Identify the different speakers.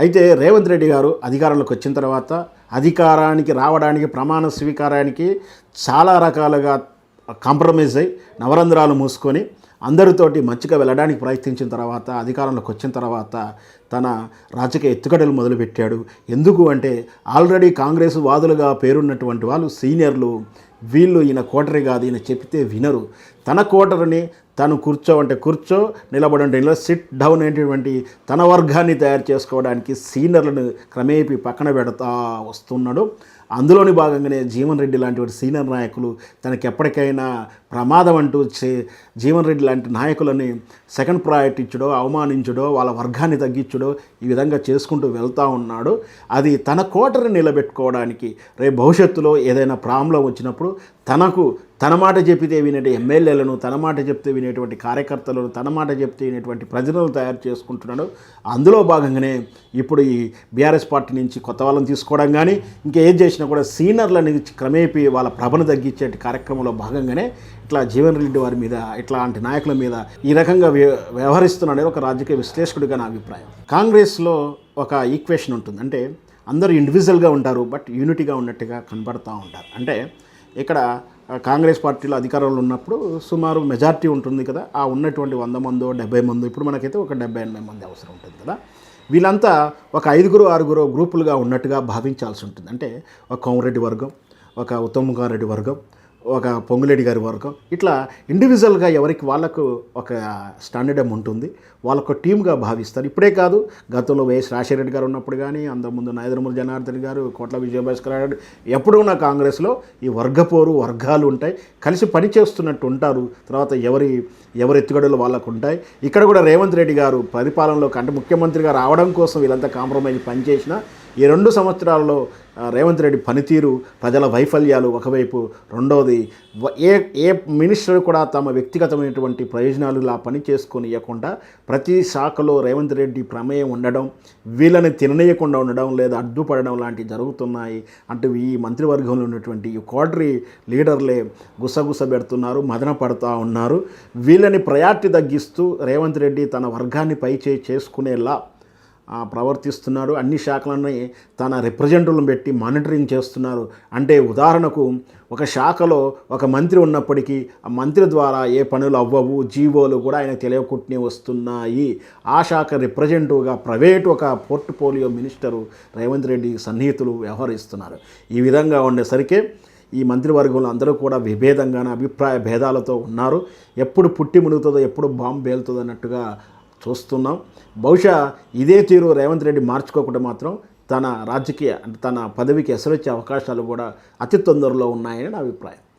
Speaker 1: అయితే రేవంత్ రెడ్డి గారు అధికారంలోకి వచ్చిన తర్వాత అధికారానికి రావడానికి ప్రమాణ స్వీకారానికి చాలా రకాలుగా కాంప్రమైజ్ అయ్యి నవరంధ్రాలు మూసుకొని అందరితోటి మంచిగా వెళ్ళడానికి ప్రయత్నించిన తర్వాత అధికారంలోకి వచ్చిన తర్వాత తన రాజకీయ ఎత్తుగడలు మొదలుపెట్టాడు. ఎందుకు అంటే ఆల్రెడీ కాంగ్రెస్ వాదులుగా పేరున్నటువంటి వాళ్ళు సీనియర్లు, వీళ్ళు ఈయన కోటరీ కాదు, ఈయన చెప్తే వినరు, తన కోటరీని తను కూర్చోవంటే కూర్చో, నిలబడంటే నిలబడి, సిట్ డౌన్ అనేటువంటి తన వర్గాన్ని తయారు చేసుకోవడానికి సీనియర్లను క్రమేపీ పక్కన పెడతా వస్తున్నాడు. అందులోని భాగంగానే జీవన్ రెడ్డి లాంటి సీనియర్ నాయకులు తనకి ఎప్పటికైనా ప్రమాదం అంటూ జీవన్ రెడ్డి లాంటి నాయకులని సెకండ్ ప్రయారిటీ ఇచ్చడో, అవమానించడో, వాళ్ళ వర్గాన్ని తగ్గించడో ఈ విధంగా చేసుకుంటూ వెళ్తూ ఉన్నాడు. అది తన కోటని నిలబెట్టుకోవడానికి రేపు భవిష్యత్తులో ఏదైనా ప్రాబ్లం వచ్చినప్పుడు తన మాట చెప్తే వినేటి ఎమ్మెల్యేలను, తన మాట చెప్తే వినేటువంటి కార్యకర్తలను, తన మాట చెప్తే వినేటువంటి ప్రజలను తయారు చేసుకుంటున్నాడు. అందులో భాగంగానే ఇప్పుడు ఈ బీఆర్ఎస్ పార్టీ నుంచి కొత్త వాళ్ళని తీసుకోవడం కానీ ఇంకా ఏం చేసినా కూడా సీనియర్లని క్రమేపీ వాళ్ళ ప్రభను తగ్గించే కార్యక్రమంలో భాగంగానే ఇట్లా జీవన్ రెడ్డి వారి మీద, ఇట్లాంటి నాయకుల మీద ఈ రకంగా వ్యవహరిస్తున్నాడని ఒక రాజకీయ విశ్లేషకుడిగా నా అభిప్రాయం. కాంగ్రెస్లో ఒక ఈక్వేషన్ ఉంటుంది. అంటే అందరూ ఇండివిజువల్గా ఉంటారు, బట్ యూనిటీగా ఉన్నట్టుగా కనబడుతూ ఉంటారు. అంటే ఇక్కడ కాంగ్రెస్ పార్టీలో అధికారంలో ఉన్నప్పుడు సుమారు మెజార్టీ ఉంటుంది కదా, ఆ ఉన్నటువంటి 100 మందో 70 మందో, ఇప్పుడు మనకైతే ఒక 70-80 మంది అవసరం ఉంటుంది కదా, వీళ్ళంతా ఒక 5-6 గ్రూపులుగా ఉన్నట్టుగా భావించాల్సి ఉంటుంది. అంటే ఒక కోమరెడ్డి వర్గం, ఒక ఉత్తమ్ కుమార్ రెడ్డి వర్గం, ఒక పొంగులేడి గారి వర్గం, ఇట్లా ఇండివిజువల్గా ఎవరికి వాళ్ళకు ఒక స్టాండర్డ్ ఉంటుంది, వాళ్ళకు టీమ్గా భావిస్తారు. ఇప్పుడే కాదు, గతంలో వైఎస్ రాజశేఖర రెడ్డి గారు ఉన్నప్పుడు కానీ, అంతకుముందు నాయదరమూరి జనార్దన్ గారు, కోట్ల విజయభాస్కర్ గారు, ఎప్పుడు ఉన్న కాంగ్రెస్లో ఈ వర్గపోరు వర్గాలు ఉంటాయి, కలిసి పని చేస్తున్నట్టు ఉంటారు. తర్వాత ఎవరి ఎత్తుగడలు వాళ్ళకు ఉంటాయి. ఇక్కడ కూడా రేవంత్ రెడ్డి గారు పరిపాలనలోకి అంటే ముఖ్యమంత్రిగా రావడం కోసం వీళ్ళంతా కాంప్రమైజ్ పనిచేసిన ఈ 2 సంవత్సరాల్లో రేవంత్ రెడ్డి పనితీరు, ప్రజల వైఫల్యాలు ఒకవైపు, రెండోది ఏ మినిస్టర్ కూడా తమ వ్యక్తిగతమైనటువంటి ప్రయోజనాలు ఇలా పని చేసుకొని ఇవ్వకుండా ప్రతి శాఖలో రేవంత్ రెడ్డి ప్రమేయం ఉండడం, వీళ్ళని తిననీయకుండా ఉండడం లేదా అడ్డుపడడం లాంటివి జరుగుతున్నాయి. అంటే ఈ మంత్రివర్గంలో ఉన్నటువంటి ఈ కోటరీ లీడర్లే గుసగుస పెడుతున్నారు, మదన పడుతూ ఉన్నారు. వీళ్ళని ప్రయారిటీ తగ్గిస్తూ రేవంత్ రెడ్డి తన వర్గాన్ని పైచేయి చేసుకునేలా ప్రవర్తిస్తున్నారు. అన్ని శాఖలని తన రిప్రజెంటేటివ్లను పెట్టి మానిటరింగ్ చేస్తున్నారు. అంటే ఉదాహరణకు ఒక శాఖలో ఒక మంత్రి ఉన్నప్పటికీ ఆ మంత్రి ద్వారా ఏ పనులు అవ్వవు, జీవోలు కూడా ఆయన తెలియకుండానే వస్తున్నాయి. ఆ శాఖ రిప్రజెంటేటివ్గా ప్రైవేట్ ఒక పోర్ట్ఫోలియో మినిస్టరు రేవంత్ రెడ్డి సన్నిహితులు వ్యవహరిస్తున్నారు. ఈ విధంగా ఉండేసరికి ఈ మంత్రివర్గంలో అందరూ కూడా విభేదంగానే అభిప్రాయ భేదాలతో ఉన్నారు. ఎప్పుడు పుట్టి మునుగుతుందో, ఎప్పుడు బాంబు పేలుతుందో అన్నట్టుగా చూస్తున్నాం. బహుశా ఇదే తీరు రేవంత్ రెడ్డి మార్చుకోకుండా మాత్రం తన పదవికి ఎసరొచ్చే అవకాశాలు కూడా అతి తొందరలో ఉన్నాయని నా అభిప్రాయం.